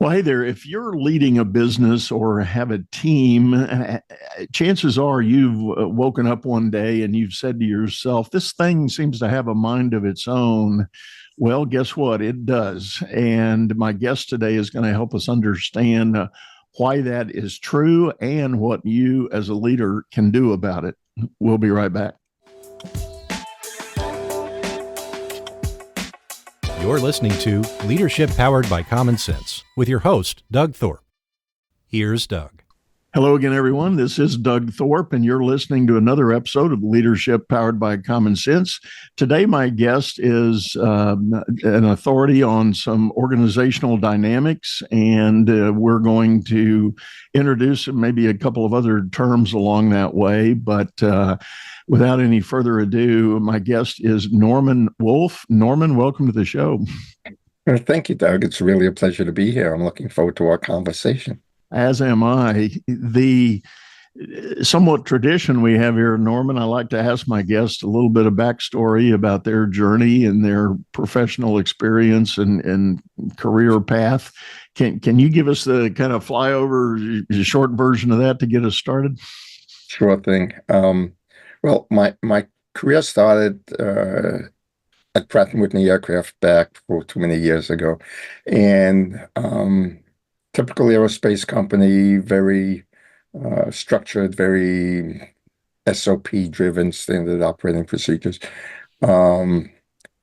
Well, hey there. If you're leading a business or have a team, chances are you've woken up one day and you've said to yourself, this thing seems to have a mind of its own. Well, guess what? It does. And my guest today is going to help us understand why that is true and what you as a leader can do about it. We'll be right back. You're listening to Leadership Powered by Common Sense with your host, Doug Thorpe. Here's Doug. Hello again, everyone. This is Doug Thorpe, and you're listening to another episode of Leadership Powered by Common Sense. Today, my guest is an authority on some organizational dynamics, and we're going to introduce maybe a couple of other terms along that way. But without any further ado, my guest is Norman Wolfe. Norman, welcome to the show. Thank you, Doug. It's really a pleasure to be here. I'm looking forward to our conversation. As am I. The somewhat tradition we have here, Norman, I like to ask my guests a little bit of backstory about their journey and their professional experience and career path. Can you give us the kind of flyover, short version of that to get us started? Sure thing. Well, my career started at Pratt & Whitney Aircraft back too many years ago. And typical aerospace company, very structured, very SOP-driven, standard operating procedures. And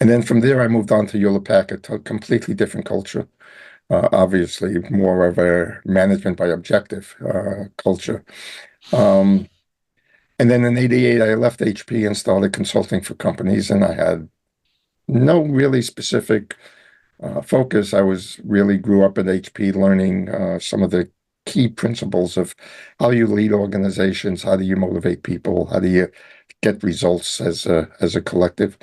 then from there, I moved on to Hewlett-Packard, a completely different culture. Obviously, more of a management by objective culture. And then in '88, I left HP and started consulting for companies, and I had no really specific focus. I grew up at HP learning some of the key principles of how you lead organizations, how do you motivate people, how do you get results as a collective.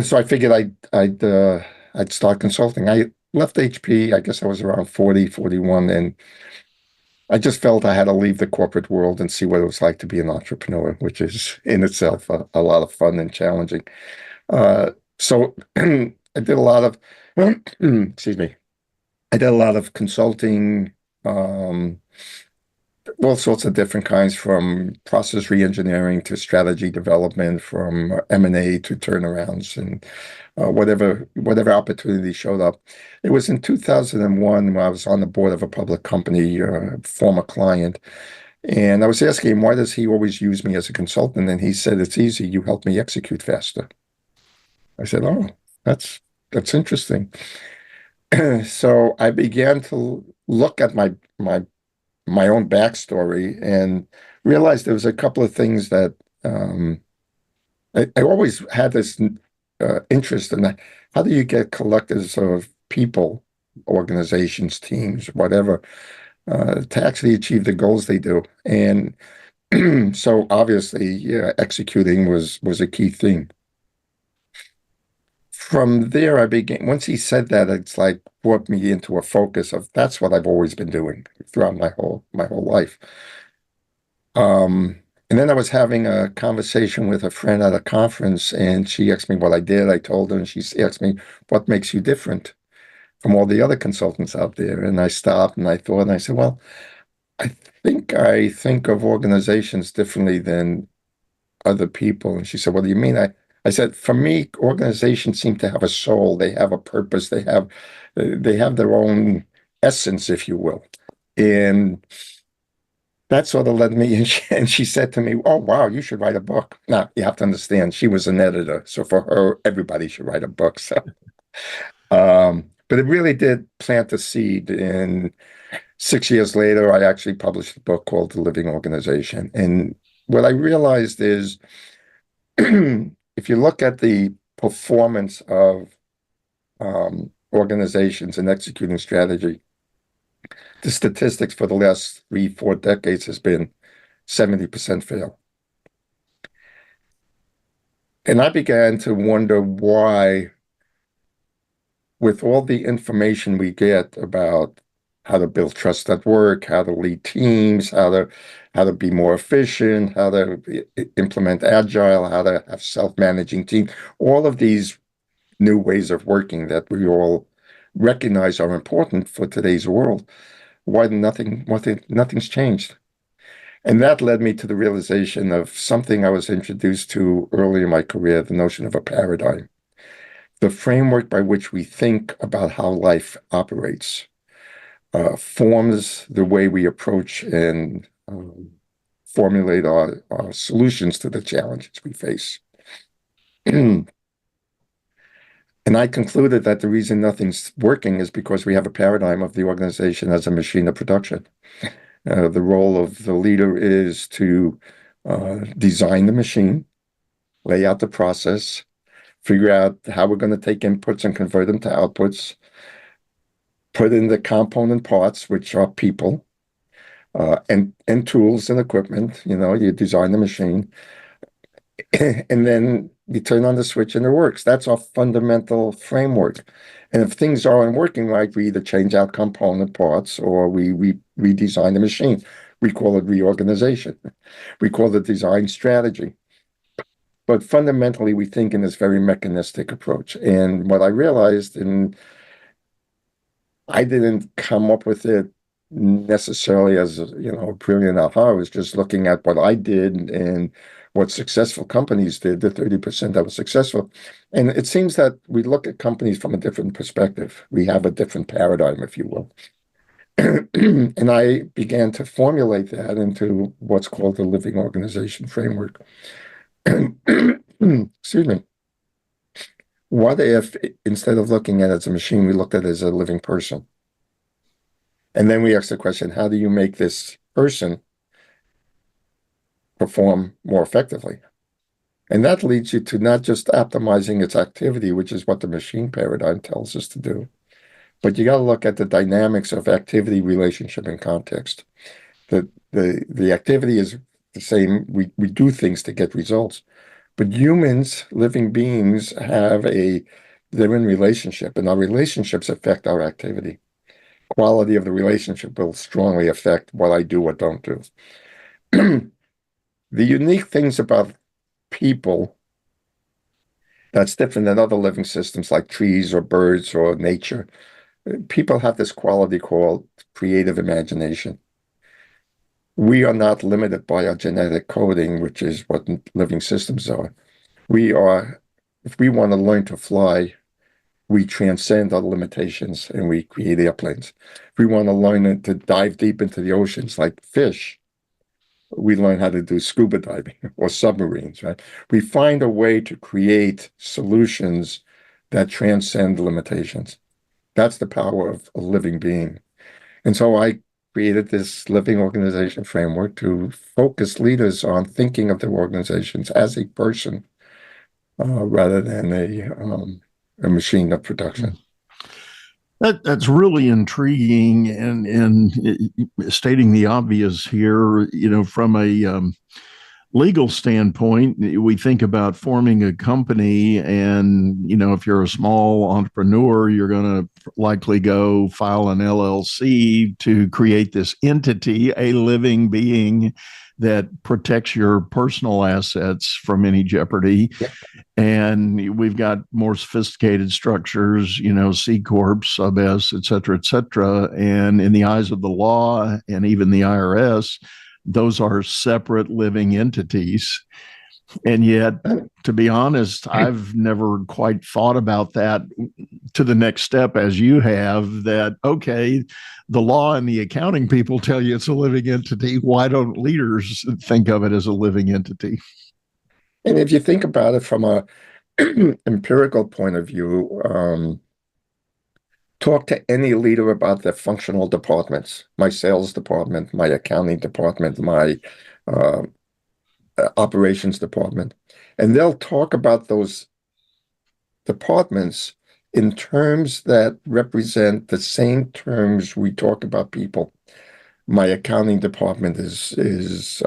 So I figured I'd start consulting. I left HP, I guess I was around 40, 41, and I just felt I had to leave the corporate world and see what it was like to be an entrepreneur, which is in itself a lot of fun and challenging. So I did a lot of, excuse me, I did a lot of consulting, all sorts of different kinds, from process reengineering to strategy development, from M&A to turnarounds, and whatever opportunity showed up. It was in 2001 when I was on the board of a public company, former client, and I was asking him, why does he always use me as a consultant? And he said, it's easy, you help me execute faster. I said, oh, that's interesting. So I began to look at my own backstory and realized there was a couple of things that I always had this interest in. How do you get collectives of people, organizations, teams, whatever, to actually achieve the goals they do? And so obviously, yeah, executing was a key thing. From there, I began, once he said that, it's like brought me into a focus of that's what I've always been doing throughout my whole life. And then I was having a conversation with a friend at a conference, and she asked me what I did. I told her, and she asked me, what makes you different from all the other consultants out there? And I stopped and I thought, and I said, well, I think of organizations differently than other people. And she said, what do you mean? I said, for me, organizations seem to have a soul. They have a purpose. They have their own essence, if you will. And that sort of led me, and she said to me, oh, wow, you should write a book. Now, you have to understand, she was an editor. So for her, everybody should write a book. So, but it really did plant a seed. And 6 years later, I actually published a book called The Living Organization. And what I realized is, if you look at the performance of organizations in executing strategy, the statistics for the last 3-4 decades has been 70% fail. And I began to wonder why, with all the information we get about how to build trust at work, how to lead teams, how to be more efficient, how to implement agile, how to have self-managing teams, all of these new ways of working that we all recognize are important for today's world, why nothing's changed. And that led me to the realization of something I was introduced to early in my career, the notion of a paradigm, the framework by which we think about how life operates, forms the way we approach and formulate our solutions to the challenges we face. And I concluded that the reason nothing's working is because we have a paradigm of the organization as a machine of production. The role of the leader is to design the machine, lay out the process, figure out how we're going to take inputs and convert them to outputs, put in the component parts, which are people, and tools and equipment. You design the machine, and then you turn on the switch and it works. That's our fundamental framework. And if things aren't working right, we either change out component parts or we redesign the machine. We call it reorganization. We call it design strategy. But fundamentally, we think in this very mechanistic approach. And what I realized, and I didn't come up with it necessarily as a brilliant aha. I was just looking at what I did and what successful companies did, the 30% that was successful. And it seems that we look at companies from a different perspective. We have a different paradigm, if you will. And I began to formulate that into what's called the living organization framework. Excuse me. What if, instead of looking at it as a machine, we looked at it as a living person? And then we asked the question, how do you make this person perform more effectively? And that leads you to not just optimizing its activity, which is what the machine paradigm tells us to do, but you got to look at the dynamics of activity, relationship, and context. The activity is the same. We do things to get results, but humans, living beings, they're in relationship, and our relationships affect our activity. Quality of the relationship will strongly affect what I do or don't do. The unique things about people that's different than other living systems like trees or birds or nature, people have this quality called creative imagination. We are not limited by our genetic coding, which is what living systems are. If we want to learn to fly, we transcend our limitations and we create airplanes. If we want to learn to dive deep into the oceans like fish, we learn how to do scuba diving or submarines, right? We find a way to create solutions that transcend limitations. That's the power of a living being. And so I created this living organization framework to focus leaders on thinking of their organizations as a person rather than a machine of production. That's really intriguing, and stating the obvious here. From a legal standpoint, we think about forming a company, and if you're a small entrepreneur, you're going to likely go file an LLC to create this entity, a living being that protects your personal assets from any jeopardy. Yeah. And we've got more sophisticated structures, C Corp, Sub S, et cetera. And in the eyes of the law and even the IRS, those are separate living entities. And yet, to be honest, I've never quite thought about that to the next step as you have, that, okay, the law and the accounting people tell you it's a living entity. Why don't leaders think of it as a living entity? And if you think about it from a empirical point of view, talk to any leader about their functional departments, my sales department, my accounting department, my operations department, and they'll talk about those departments in terms that represent the same terms we talk about people. My accounting department is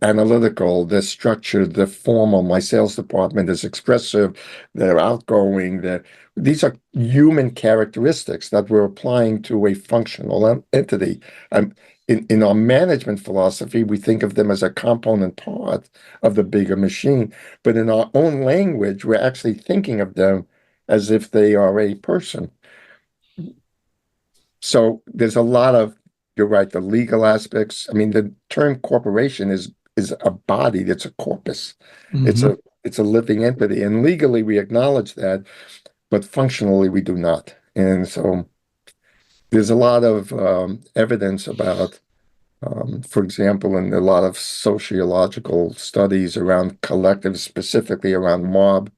analytical, they're structured, they're formal. My sales department is expressive, they're outgoing. These are human characteristics that we're applying to a functional entity. In our management philosophy, we think of them as a component part of the bigger machine. But in our own language, we're actually thinking of them as if they are a person. So there's a lot of, you're right, the legal aspects. I mean, the term corporation is a body, it's a corpus. It's Hmm. a living entity. And legally we acknowledge that, but functionally we do not. And so there's a lot of evidence about, for example, in a lot of sociological studies around collectives, specifically around mob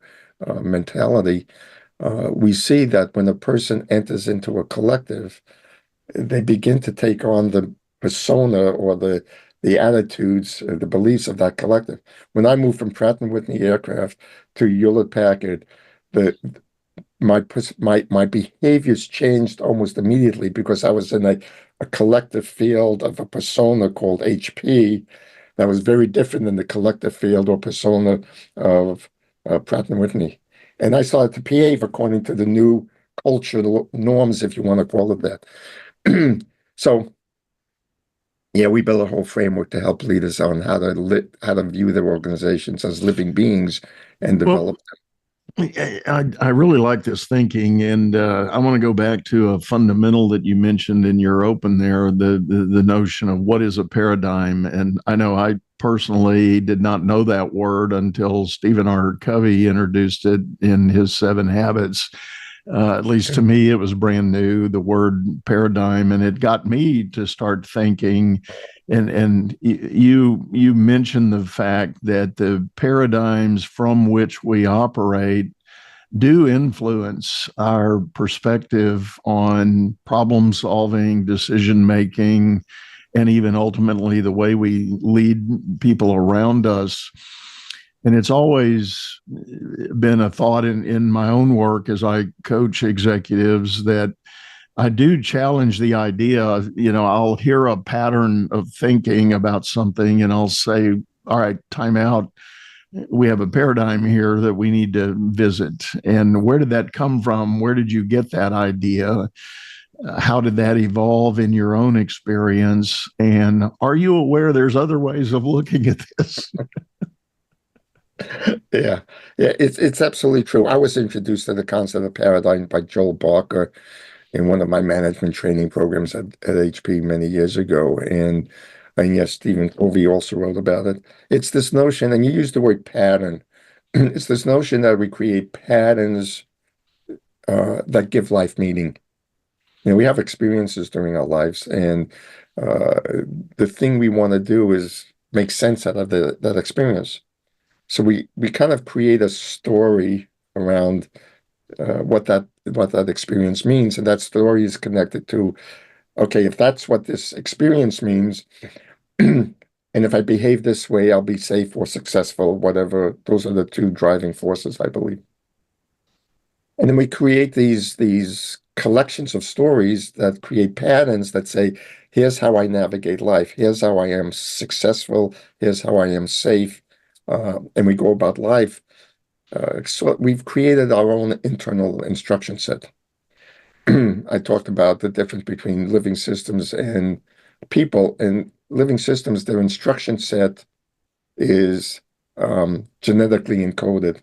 mentality, we see that when a person enters into a collective, they begin to take on the persona or the attitudes, the beliefs of that collective. When I moved from Pratt& and Whitney Aircraft to Hewlett Packard, the my behaviors changed almost immediately because I was in a collective field of a persona called HP that was very different than the collective field or persona of Pratt& and Whitney. And I started to behave according to the new cultural norms, if you want to call it that. So, yeah, we built a whole framework to help leaders on how to view their organizations as living beings and Well, develop I really like this thinking, and I want to go back to a fundamental that you mentioned in your open there, the notion of what is a paradigm. And I know I personally did not know that word until Stephen R. Covey introduced it in his Seven Habits. At least to them. me, it was brand new, the word paradigm, and it got me to start thinking. And you mentioned the fact that the paradigms from which we operate do influence our perspective on problem solving, decision making, and even ultimately the way we lead people around us. And it's always been a thought in my own work as I coach executives that I do challenge the idea of, I'll hear a pattern of thinking about something and I'll say, all right, time out. We have a paradigm here that we need to visit. And where did that come from? Where did you get that idea? How did that evolve in your own experience? And are you aware there's other ways of looking at this? Yeah, yeah, it's absolutely true. I was introduced to the concept of paradigm by Joel Barker in one of my management training programs at HP many years ago. And yes, Stephen Covey also wrote about it. It's this notion, and you use the word pattern. It's this notion that we create patterns that give life meaning. We have experiences during our lives, and uh, the thing we want to do is make sense out of that experience. So we kind of create a story around what that experience means, and that story is connected to, okay, if that's what this experience means, and if I behave this way, I'll be safe or successful, whatever. Those are the two driving forces, I believe. And then we create these collections of stories that create patterns that say, here's how I navigate life. Here's how I am successful. Here's how I am safe. And we go about life. So we've created our own internal instruction set. I talked about the difference between living systems and people. And living systems, their instruction set is genetically encoded.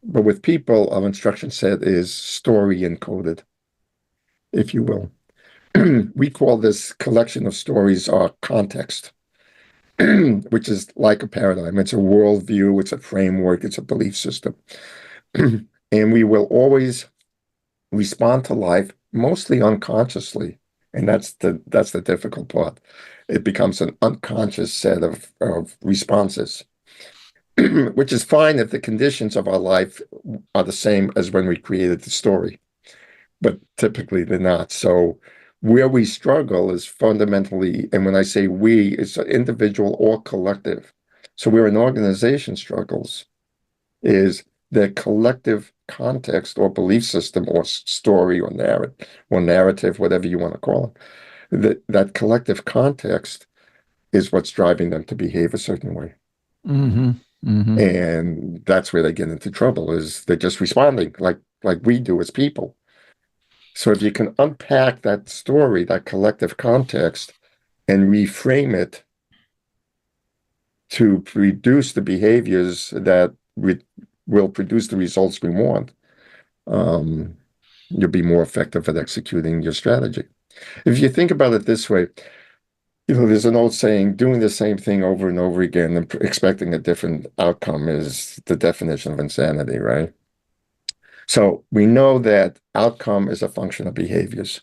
But with people, our instruction set is story encoded, if you will. We call this collection of stories our context, which is like a paradigm. It's a worldview, it's a framework, it's a belief system. And we will always respond to life mostly unconsciously. And that's the difficult part. It becomes an unconscious set of responses, which is fine if the conditions of our life are the same as when we created the story, but typically they're not. So where we struggle is fundamentally, and when I say we, it's an individual or collective. So where an organization struggles is the collective context or belief system or story or narrative, whatever you want to call it. That collective context is what's driving them to behave a certain way. Mm-hmm. Mm-hmm. And that's where they get into trouble, is they're just responding like we do as people. So if you can unpack that story, that collective context, and reframe it to produce the behaviors that will produce the results we want, um, You'll be more effective at executing your strategy. If you think about it this way, there's an old saying, doing the same thing over and over again and expecting a different outcome is the definition of insanity, right? So we know that outcome is a function of behaviors.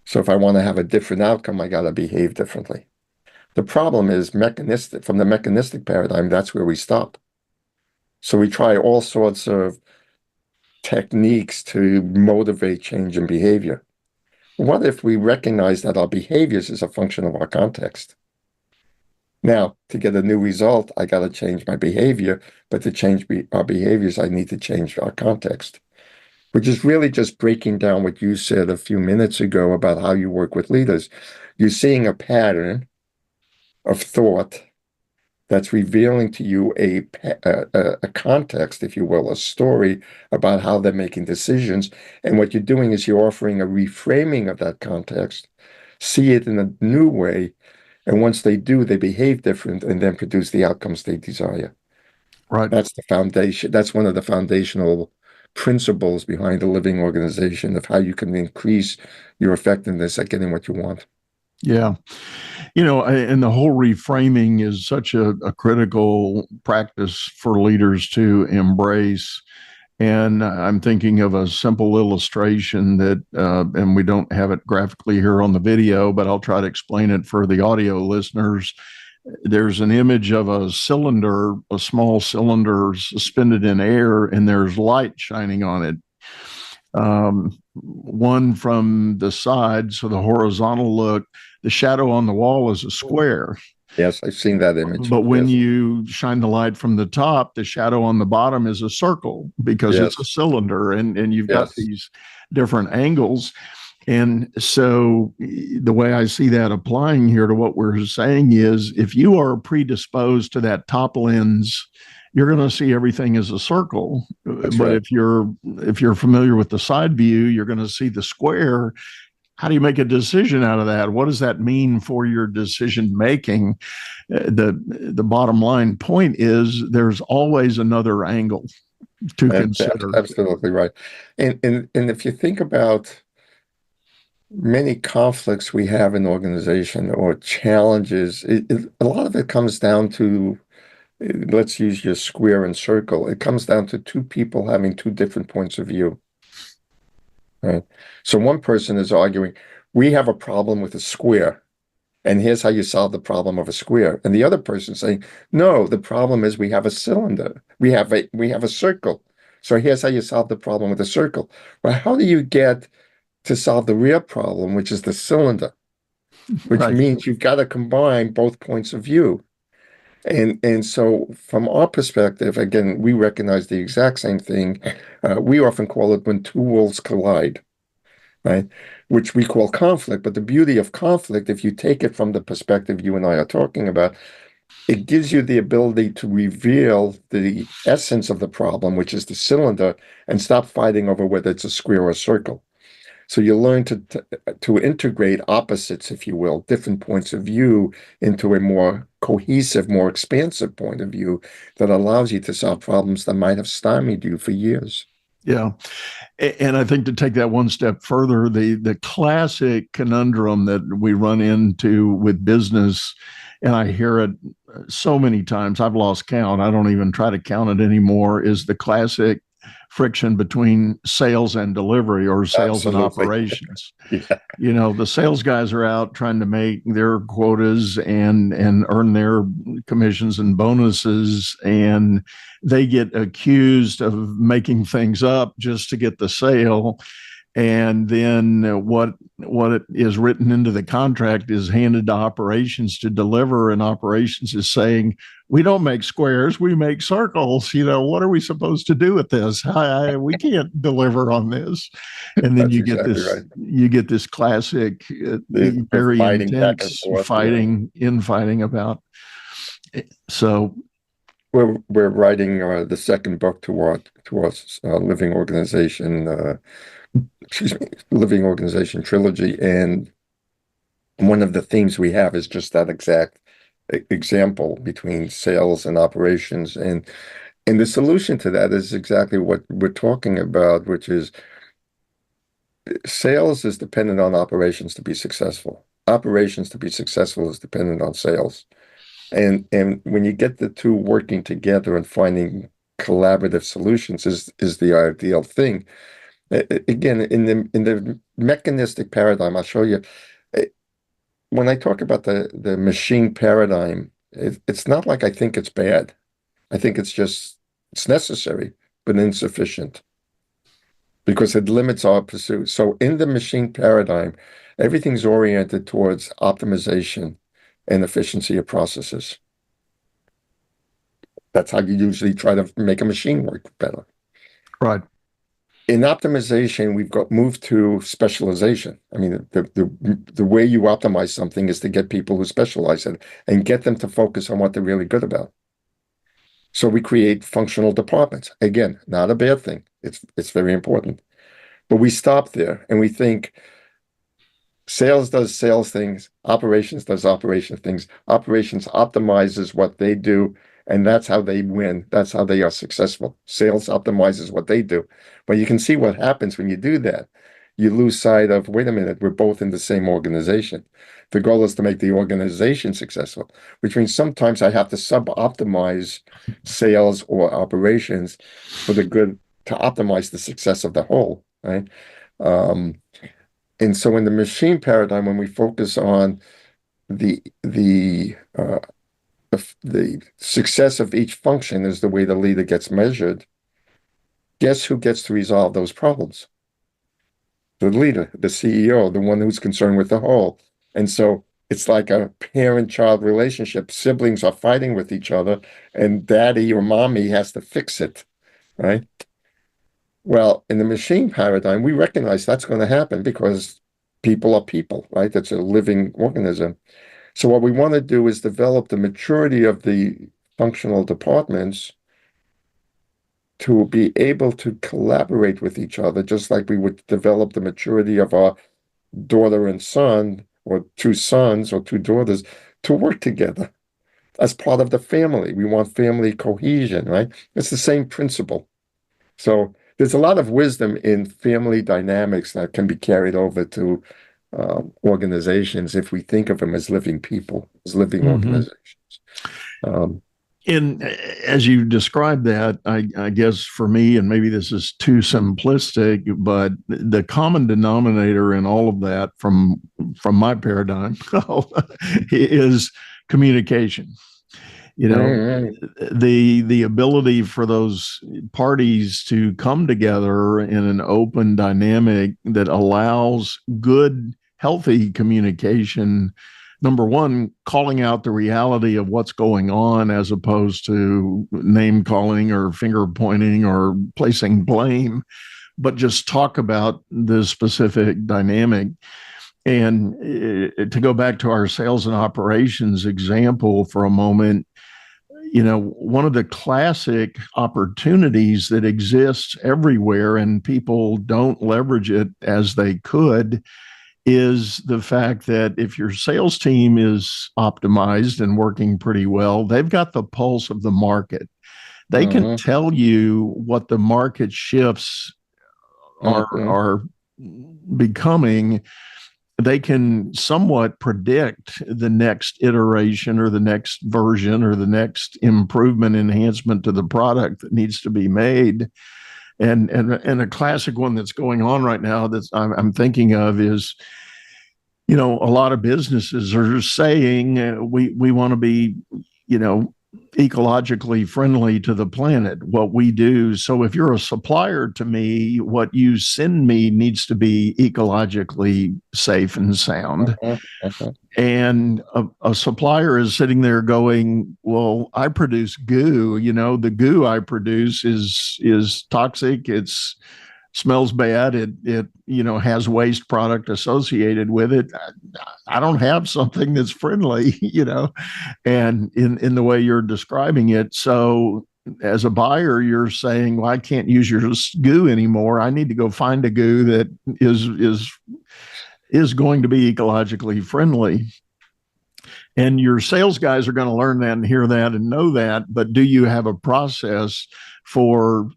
So if I want to have a different outcome, I got to behave differently. The problem is mechanistic. From the mechanistic paradigm, that's where we stop. So we try all sorts of techniques to motivate change in behavior. What if we recognize that our behaviors is a function of our context? Now, to get a new result, I got to change my behavior, but to change our behaviors, I need to change our context, which is really just breaking down what you said a few minutes ago about how you work with leaders. You're seeing a pattern of thought that's revealing to you a context, if you will, a story about how they're making decisions. And what you're doing is you're offering a reframing of that context, see it in a new way. And once they do, they behave different and then produce the outcomes they desire. Right. That's the foundation. That's one of the foundational principles behind a living organization of how you can increase your effectiveness at getting what you want. Yeah. And the whole reframing is such a critical practice for leaders to embrace. And I'm thinking of a simple illustration that, and we don't have it graphically here on the video, but I'll try to explain it for the audio listeners. There's an image of a cylinder, a small cylinder suspended in air, and there's light shining on it. One from the side, so the horizontal look, the shadow on the wall is a square. Yes, I've seen that image. But when yes. you shine the light from the top, the shadow on the bottom is a circle because Yes. it's a cylinder, and you've got Yes. these different angles. And so the way I see that applying here to what we're saying is if you are predisposed to that top lens, you're going to see everything as a circle. That's But right. if you're familiar with the side view, you're going to see the square. How do you make a decision out of that? What does that mean for your decision making? The bottom line point is there's always another angle to consider. Absolutely right. And if you think about many conflicts we have in organization or challenges, a lot of it comes down to, let's use your square and circle. It comes down to two people having two different points of view. Right. So one person is arguing, we have a problem with a square, and here's how you solve the problem of a square. And the other person saying, no, the problem is we have a cylinder. We have a circle. So here's how you solve the problem with a circle. Well, how do you get to solve the real problem, which is the cylinder? Which Right. means you've got to combine both points of view. And so from our perspective, again, we recognize the exact same thing. We often call it when two worlds collide, right? Which we call conflict. But the beauty of conflict, if you take it from the perspective you and I are talking about, it gives you the ability to reveal the essence of the problem, which is the cylinder, and stop fighting over whether it's a square or a circle. So you learn to integrate opposites, if you will, different points of view into a more cohesive, more expansive point of view that allows you to solve problems that might have stymied you for years. Yeah. And I think to take that one step further, the classic conundrum that we run into with business, and I hear it so many times, I've lost count. I don't even try to count it anymore, is the classic friction between sales and delivery or sales and Absolutely. operations. Yeah. The sales guys are out trying to make their quotas and earn their commissions and bonuses, and they get accused of making things up just to get the sale. And then what is written into the contract is handed to operations to deliver, and operations is saying, we don't make squares, we make circles. What are we supposed to do with this? We can't deliver on this. And then That's exactly right. you get this classic, The very fighting back and intense forth, infighting about. So we're writing the second book to our living organization, living organization trilogy, and one of the themes we have is just that exact example between sales and operations, and the solution to that is exactly what we're talking about, which is sales is dependent on operations to be successful. Operations to be successful is dependent on sales. And when you get the two working together and finding collaborative solutions is the ideal thing. Again, in the mechanistic paradigm, I'll show you. eh, When I talk about the machine paradigm, it's not like I think it's bad. I think it's necessary, but insufficient because it limits our pursuit. So in the machine paradigm, everything's oriented towards optimization and efficiency of processes. That's how you usually try to make a machine work better. Right. In optimization, we've got moved to specialization. I mean, the way you optimize something is to get people who specialize in it and get them to focus on what they're really good about. So we create functional departments. Again, not a bad thing. It's very important. But we stop there and we think sales does sales things, operations does operation things. Operations optimizes what they do, and that's how they win. That's how they are successful. Sales optimizes what they do. But you can see what happens when you do that. You lose sight of, wait a minute, we're both in the same organization. The goal is to make the organization successful, which means sometimes I have to sub-optimize sales or operations for the good to optimize the success of the whole, right? And so in the machine paradigm, when we focus on the success of each function is the way the leader gets measured, guess who gets to resolve those problems? The leader, the CEO, the one who's concerned with the whole. And so it's like a parent-child relationship. Siblings are fighting with each other, and daddy or mommy has to fix it, right? Well, in the machine paradigm, we recognize that's going to happen because people are people, right? That's a living organism. So what we want to do is develop the maturity of the functional departments to be able to collaborate with each other, just like we would develop the maturity of our daughter and son, or two sons or two daughters, to work together as part of the family. We want family cohesion, right? It's the same principle. So there's a lot of wisdom in family dynamics that can be carried over to organizations if we think of them as living people, as living organizations. And as you described that, I guess for me, and maybe this is too simplistic, but the common denominator in all of that from my paradigm is communication. You know, the ability for those parties to come together in an open dynamic that allows good, healthy communication. Number one, calling out the reality of what's going on as opposed to name calling or finger pointing or placing blame, but just talk about the specific dynamic. And to go back to our sales and operations example for a moment, you know, one of the classic opportunities that exists everywhere and people don't leverage it as they could is the fact that if your sales team is optimized and working pretty well, they've got the pulse of the market. They can tell you what the market shifts are becoming. They can somewhat predict the next iteration or the next version or the next improvement, enhancement to the product that needs to be made. And a classic one that's going on right now that I'm thinking of is, you know, a lot of businesses are saying we want to be, you know, ecologically friendly to the planet, what we do. So if you're a supplier to me, what you send me needs to be ecologically safe and sound. And a supplier is sitting there going, well, I produce goo, you know, the goo I produce is toxic. It's smells bad. It you know, has waste product associated with it. I don't have something that's friendly, you know, and in the way you're describing it. So as a buyer, you're saying, well, I can't use your goo anymore. I need to go find a goo that is going to be ecologically friendly. And your sales guys are going to learn that and hear that and know that. But do you have a process for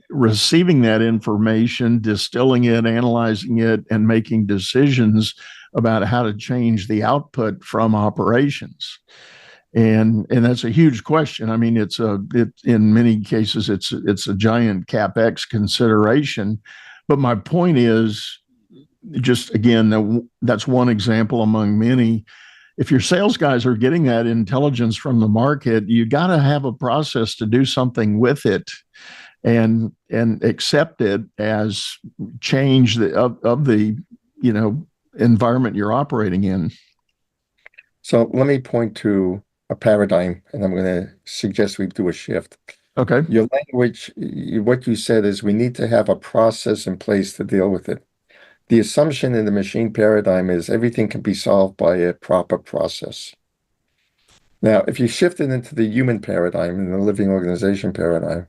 receiving that information, distilling it, analyzing it, and making decisions about how to change the output from operations. And that's a huge question. I mean, in many cases it's a giant capex consideration. But my point is, just again, that's one example among many. If your sales guys are getting that intelligence from the market, you got to have a process to do something with it and accept it as change of the environment you're operating in. So let me point to a paradigm, and I'm going to suggest we do a shift. Okay. Your language, what you said is we need to have a process in place to deal with it. The assumption in the machine paradigm is everything can be solved by a proper process. Now, if you shift it into the human paradigm, in the living organization paradigm,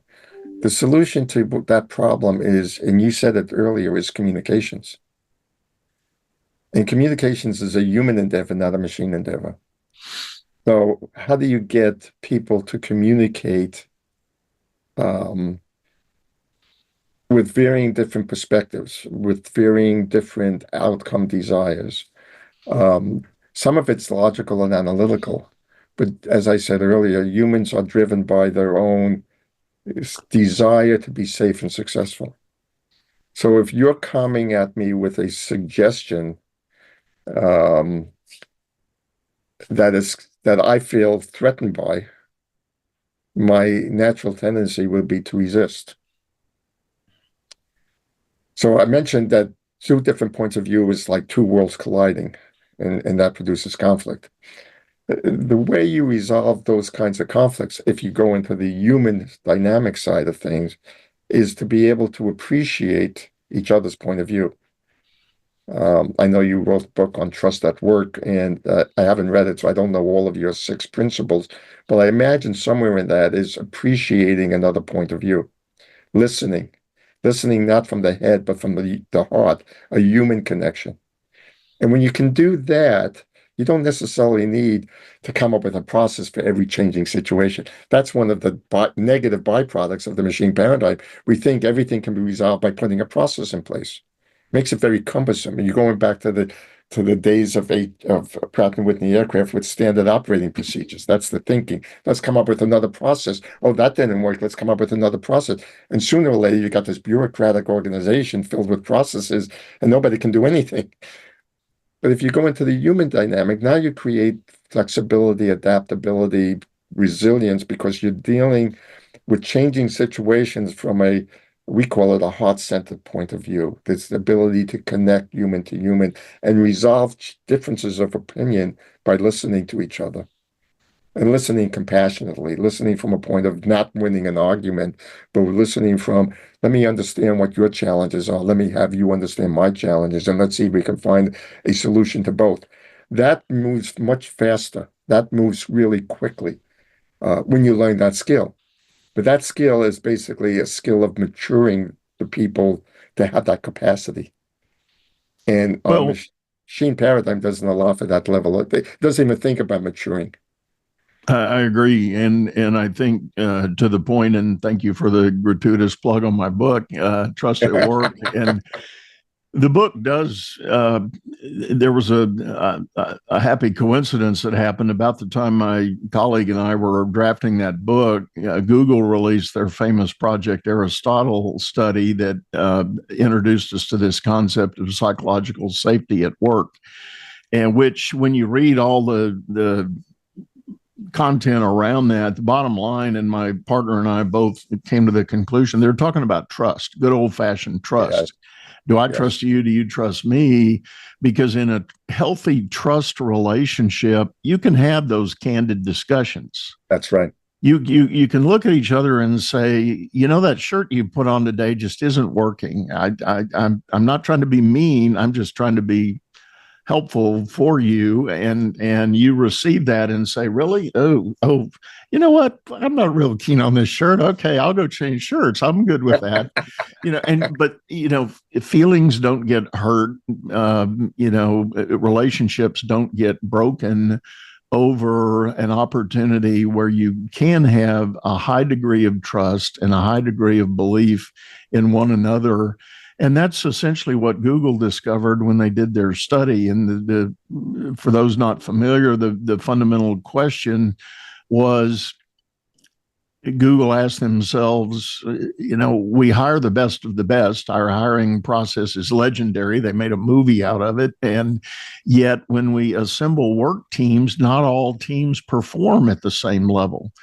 the solution to that problem is, and you said it earlier, is communications. And communications is a human endeavor, not a machine endeavor. So how do you get people to communicate with varying different perspectives, with varying different outcome desires? Some of it's logical and analytical, but as I said earlier, humans are driven by their own desire to be safe and successful. So if you're coming at me with a suggestion that I feel threatened by, my natural tendency would be to resist. So I mentioned that two different points of view is like two worlds colliding, and that produces conflict. The way you resolve those kinds of conflicts, if you go into the human dynamic side of things, is to be able to appreciate each other's point of view. I know you wrote a book on trust at work, and I haven't read it, so I don't know all of your 6 principles, but I imagine somewhere in that is appreciating another point of view, listening not from the head, but from the heart, a human connection. And when you can do that, you don't necessarily need to come up with a process for every changing situation. That's one of the negative byproducts of the machine paradigm. We think everything can be resolved by putting a process in place. Makes it very cumbersome. And you're going back to the days of Pratt & Whitney aircraft with standard operating procedures. That's the thinking. Let's come up with another process. Oh, that didn't work. Let's come up with another process. And sooner or later, you got this bureaucratic organization filled with processes, and nobody can do anything. But if you go into the human dynamic, now you create flexibility, adaptability, resilience, because you're dealing with changing situations from we call it a heart-centered point of view. This ability to connect human to human and resolve differences of opinion by listening to each other and listening compassionately, listening from a point of not winning an argument, but listening from, let me understand what your challenges are. Let me have you understand my challenges, and let's see if we can find a solution to both. That moves much faster. That moves really quickly when you learn that skill. But that skill is basically a skill of maturing the people to have that capacity. And our machine paradigm doesn't allow for that level. It doesn't even think about maturing. I agree, and I think to the point, and thank you for the gratuitous plug on my book, Trust at Work. And the book does. There was a happy coincidence that happened about the time my colleague and I were drafting that book. Google released their famous Project Aristotle study that introduced us to this concept of psychological safety at work, and which, when you read all the content around that, the bottom line, and my partner and I both came to the conclusion, they're talking about trust, good old-fashioned trust. Yes. Do I trust you? Do you trust me? Because in a healthy trust relationship, you can have those candid discussions. That's right. You can look at each other and say, that shirt you put on today just isn't working. I'm not trying to be mean. I'm just trying to be helpful for you, and you receive that and say, really? Oh, you know what? I'm not real keen on this shirt. Okay, I'll go change shirts. I'm good with that. But feelings don't get hurt. Relationships don't get broken over an opportunity where you can have a high degree of trust and a high degree of belief in one another. And that's essentially what Google discovered when they did their study. And for those not familiar, the fundamental question was, Google asked themselves, we hire the best of the best. Our hiring process is legendary. They made a movie out of it. And yet, when we assemble work teams, not all teams perform at the same level.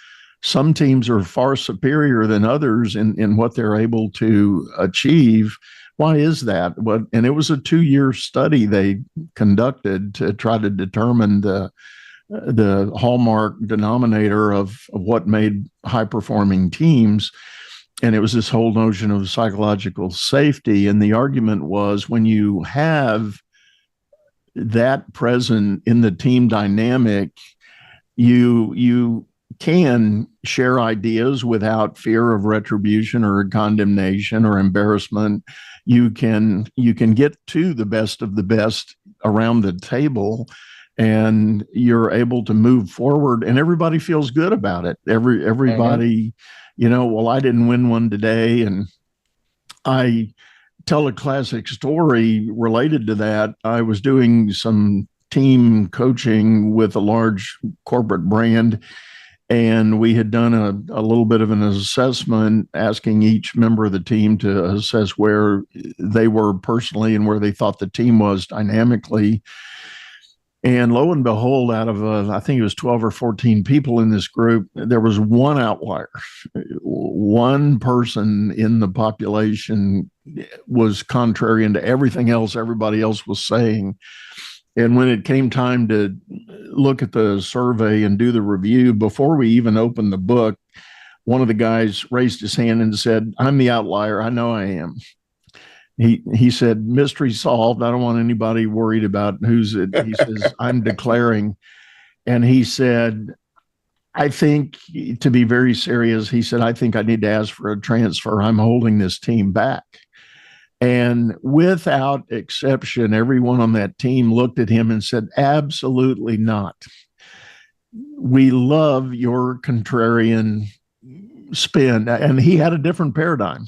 Some teams are far superior than others in what they're able to achieve. Why is that? And it was a 2-year study they conducted to try to determine the hallmark denominator of what made high performing teams. And it was this whole notion of psychological safety. And the argument was, when you have that present in the team dynamic, you can share ideas without fear of retribution or condemnation or embarrassment. You can get to the best of the best around the table, and you're able to move forward, and everybody feels good about it. Everybody, well, I didn't win one today. And I tell a classic story related to that. I was doing some team coaching with a large corporate brand, and we had done a little bit of an assessment, asking each member of the team to assess where they were personally and where they thought the team was dynamically. And lo and behold, out of I think it was 12 or 14 people in this group, there was one outlier. One person in the population was contrarian to everything else everybody else was saying. And when it came time to look at the survey and do the review, before we even opened the book, one of the guys raised his hand and said, "I'm the outlier. I know I am." He said, "Mystery solved. I don't want anybody worried about who's it." He says, "I'm declaring." And he said, "I think, to be very serious," he said, "I think I need to ask for a transfer. I'm holding this team back." And without exception, everyone on that team looked at him and said, "Absolutely not. We love your contrarian spin." And he had a different paradigm.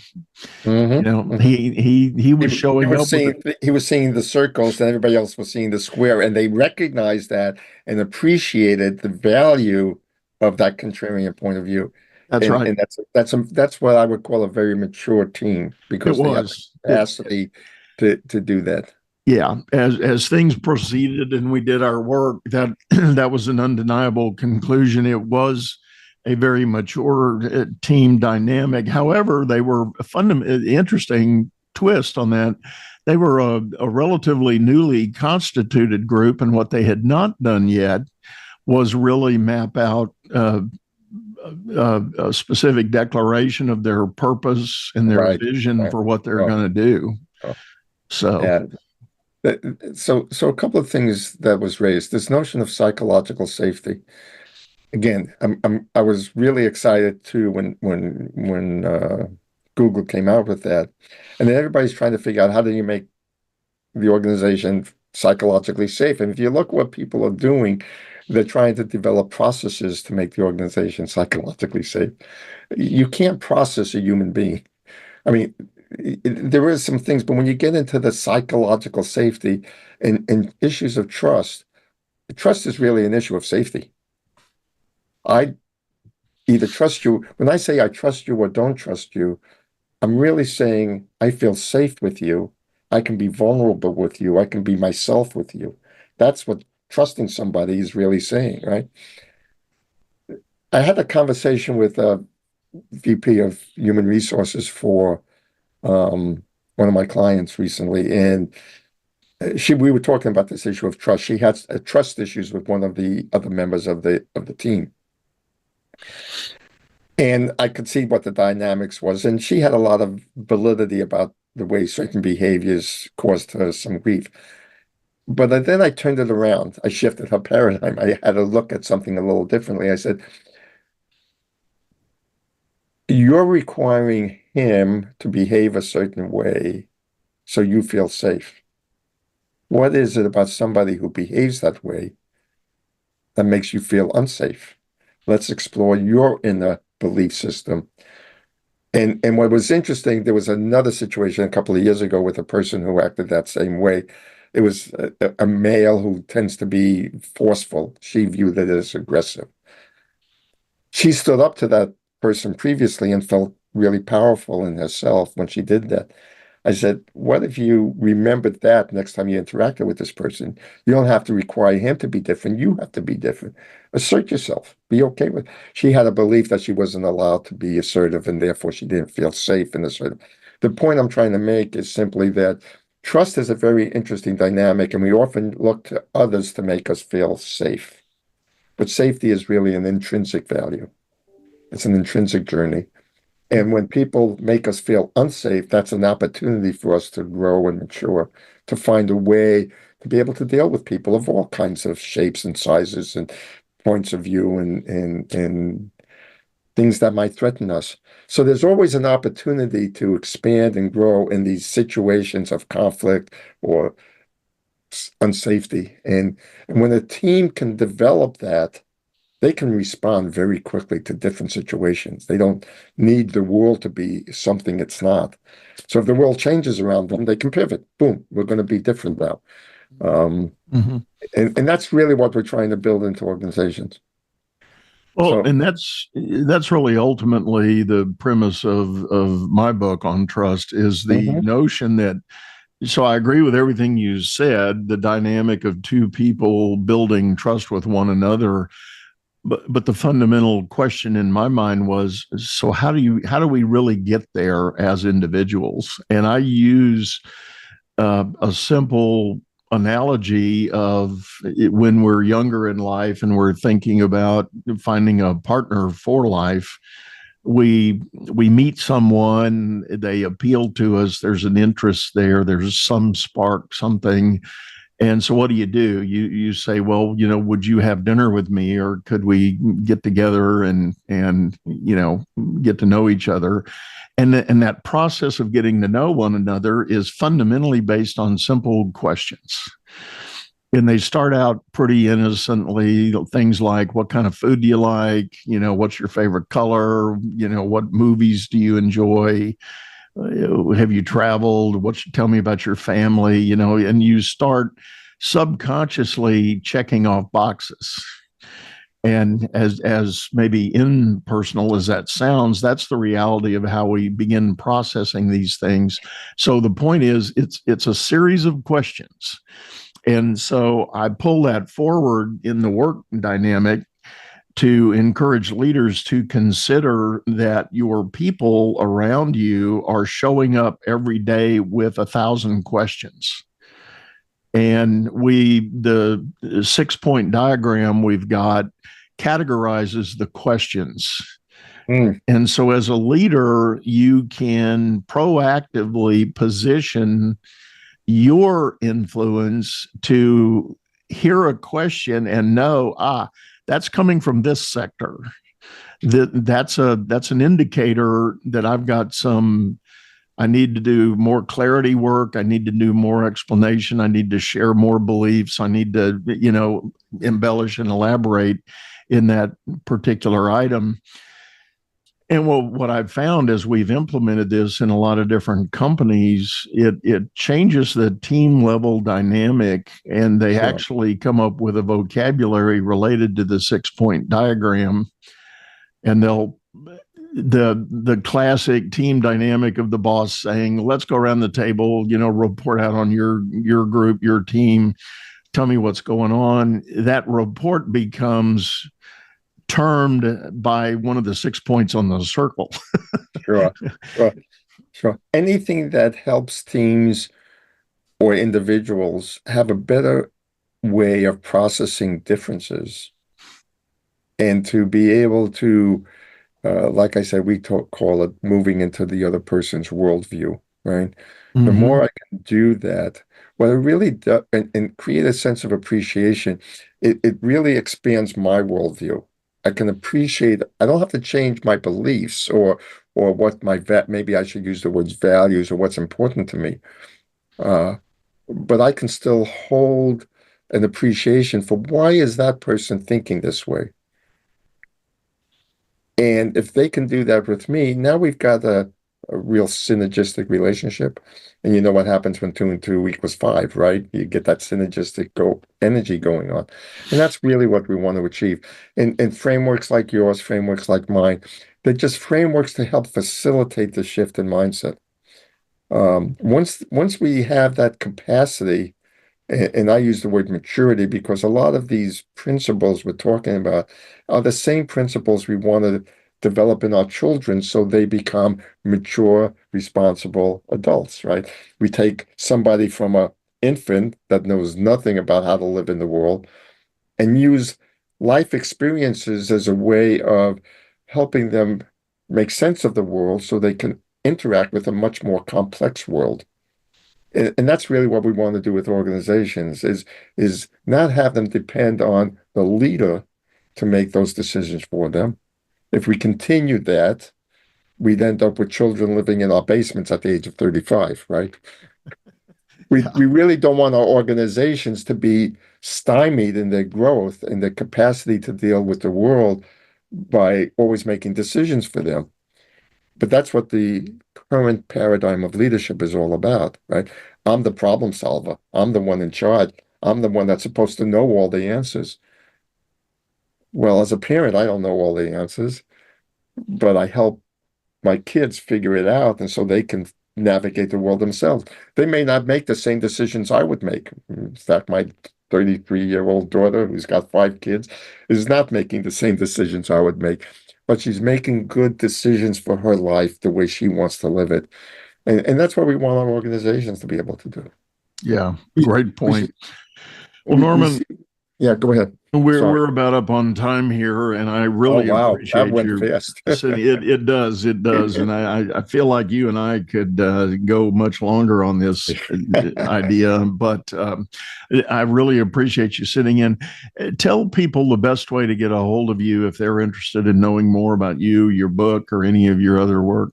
He was showing up. He was seeing the circles, and everybody else was seeing the square, and they recognized that and appreciated the value of that contrarian point of view. That's right. And that's what I would call a very mature team, because they have the capacity to do that. Yeah, as things proceeded and we did our work, that was an undeniable conclusion. It was a very mature team dynamic. However, they were a interesting twist on that. They were a relatively newly constituted group, and what they had not done yet was really map out a specific declaration of their purpose and their vision for what they're going to do. So a couple of things that was raised. This notion of psychological safety. Again, I was really excited too when Google came out with that, and then everybody's trying to figure out, how do you make the organization psychologically safe? And if you look what people are doing, they're trying to develop processes to make the organization psychologically safe. You can't process a human being. I mean, there is some things, but when you get into the psychological safety and issues of trust is really an issue of safety. I either trust you. When I say I trust you or don't trust you, I'm really saying I feel safe with you. I can be vulnerable with you. I can be myself with you. That's what trusting somebody is really saying, right? I had a conversation with a VP of Human Resources for one of my clients recently, and we were talking about this issue of trust. She had trust issues with one of the other members of the team. And I could see what the dynamics was. And she had a lot of validity about the way certain behaviors caused her some grief. But then I turned it around. I shifted her paradigm. I had to look at something a little differently. I said, "You're requiring him to behave a certain way so you feel safe. What is it about somebody who behaves that way that makes you feel unsafe. Let's explore your inner belief system. And what was interesting, there was another situation a couple of years ago with a person who acted that same way. It was a male who tends to be forceful. She viewed it as aggressive. She stood up to that person previously and felt really powerful in herself when she did that. I said, what if you remembered that next time you interacted with this person? You don't have to require him to be different. You have to be different. Assert yourself. Be okay with it. She had a belief that she wasn't allowed to be assertive, and therefore she didn't feel safe and assertive. The point I'm trying to make is simply that trust is a very interesting dynamic, and we often look to others to make us feel safe. But safety is really an intrinsic value. It's an intrinsic journey. And when people make us feel unsafe, that's an opportunity for us to grow and mature, to find a way to be able to deal with people of all kinds of shapes and sizes and points of view and things that might threaten us. So there's always an opportunity to expand and grow in these situations of conflict or unsafety. And when a team can develop that, they can respond very quickly to different situations. They don't need the world to be something it's not. So if the world changes around them, they can pivot. Boom, we're going to be different now. And that's really what we're trying to build into organizations. Well, and that's really ultimately the premise of my book on trust is the notion that, so I agree with everything you said, the dynamic of two people building trust with one another. But the fundamental question in my mind was, so how do we really get there as individuals? And I use a simple analogy of when we're younger in life and we're thinking about finding a partner for life. We meet someone, they appeal to us, there's an interest there, there's some spark, something. And so what do? You say, well, would you have dinner with me, or could we get together and get to know each other? And that process of getting to know one another is fundamentally based on simple questions. And they start out pretty innocently, things like, what kind of food do you like? What's your favorite color? What movies do you enjoy? Have you traveled? Tell me about your family, and you start subconsciously checking off boxes. And as maybe impersonal as that sounds, that's the reality of how we begin processing these things. So the point is, it's a series of questions. And so I pull that forward in the work dynamic to encourage leaders to consider that your people around you are showing up every day with 1,000 questions. And the 6-point diagram we've got categorizes the questions. And so as a leader, you can proactively position your influence to hear a question and know, that's coming from this sector. That's an indicator that I've got I need to do more clarity work. I need to do more explanation. I need to share more beliefs. I need to, embellish and elaborate in that particular item. And what I've found as we've implemented this in a lot of different companies, it changes the team level dynamic, and they actually come up with a vocabulary related to the 6-point diagram. And the classic team dynamic of the boss saying, let's go around the table, report out on your group, your team, tell me what's going on. That report becomes termed by one of the 6 points on the circle. Sure. Anything that helps teams or individuals have a better way of processing differences and to be able to, like I said, we call it moving into the other person's worldview, right? The more I can do that, what it really does, and create a sense of appreciation, it really expands my worldview. I can appreciate, I don't have to change my beliefs or what maybe I should use the words values or what's important to me. But I can still hold an appreciation for why is that person thinking this way. And if they can do that with me, now we've got a real synergistic relationship. And you know what happens when 2 and 2 equals 5, right? You get that synergistic energy going on. And that's really what we want to achieve. And frameworks like yours, frameworks like mine, they're just frameworks to help facilitate the shift in mindset. Once we have that capacity, and I use the word maturity because a lot of these principles we're talking about are the same principles we want to develop in our children so they become mature, responsible adults, right? We take somebody from an infant that knows nothing about how to live in the world and use life experiences as a way of helping them make sense of the world so they can interact with a much more complex world. And that's really what we want to do with organizations is not have them depend on the leader to make those decisions for them. If we continue that, we'd end up with children living in our basements at the age of 35, right? We really don't want our organizations to be stymied in their growth and their capacity to deal with the world by always making decisions for them. But that's what the current paradigm of leadership is all about, right? I'm the problem solver. I'm the one in charge. I'm the one that's supposed to know all the answers. Well, as a parent, I don't know all the answers, but I help my kids figure it out, and so they can navigate the world themselves. They may not make the same decisions I would make. In fact, my 33-year-old daughter, who's got 5 kids, is not making the same decisions I would make, but she's making good decisions for her life the way she wants to live it. And that's what we want our organizations to be able to do. Yeah, great point. Well, We Norman, see, yeah, go ahead. we're about up on time here, and I really wow, appreciate that went your fast. it does, and I feel like you and I could go much longer on this idea, but I really appreciate you sitting in. Tell people the best way to get a hold of you if they're interested in knowing more about you, your book, or any of your other work.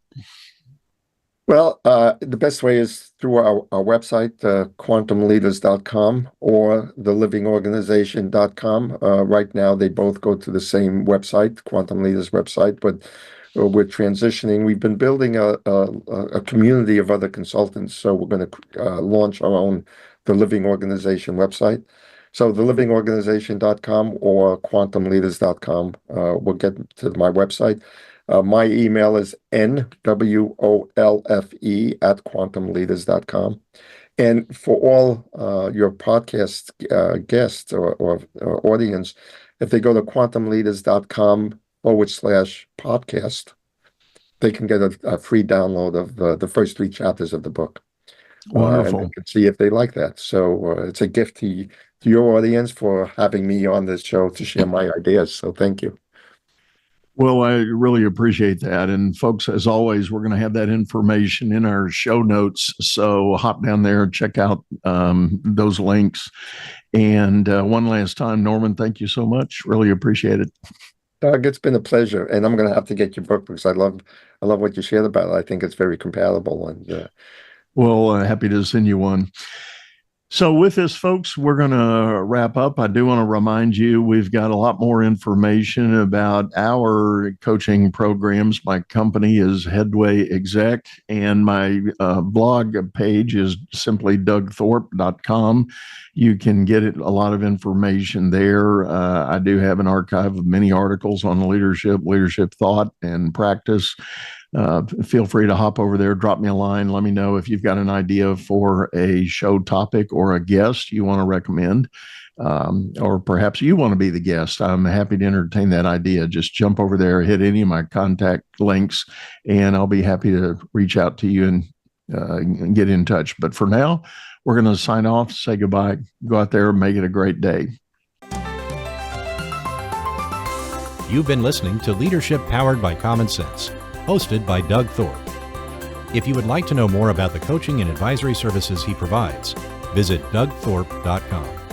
Well, the best way is through our website, quantumleaders.com or thelivingorganization.com. Right now, they both go to the same website, Quantum Leaders website, but we're transitioning. We've been building a community of other consultants, so we're going to launch our own The Living Organization website. So thelivingorganization.com or quantumleaders.com will get to my website. My email is nwolfe@quantumleaders.com. And for all your podcast guests or audience, if they go to quantumleaders.com/podcast, they can get a free download of the first 3 chapters of the book. Wonderful. And they can see if they like that. So it's a gift to your audience for having me on this show to share my ideas. So thank you. Well, I really appreciate that. And folks, as always, we're going to have that information in our show notes. So hop down there and check out those links. And one last time, Norman, thank you so much. Really appreciate it. Doug, it's been a pleasure. And I'm going to have to get your book because I love what you shared about it. I think it's very compatible. And well, happy to send you one. So with this, folks, we're going to wrap up. I do want to remind you, we've got a lot more information about our coaching programs. My company is Headway Exec, and my blog page is simply dougthorpe.com. You can get a lot of information there. I do have an archive of many articles on leadership thought, and practice. Feel free to hop over there, drop me a line, let me know if you've got an idea for a show topic or a guest you want to recommend, or perhaps you want to be the guest. I'm happy to entertain that idea. Just jump over there, hit any of my contact links, and I'll be happy to reach out to you and get in touch. But for now, we're going to sign off, say goodbye, go out there and make it a great day. You've been listening to Leadership Powered by Common Sense, hosted by Doug Thorpe. If you would like to know more about the coaching and advisory services he provides, visit dougthorpe.com.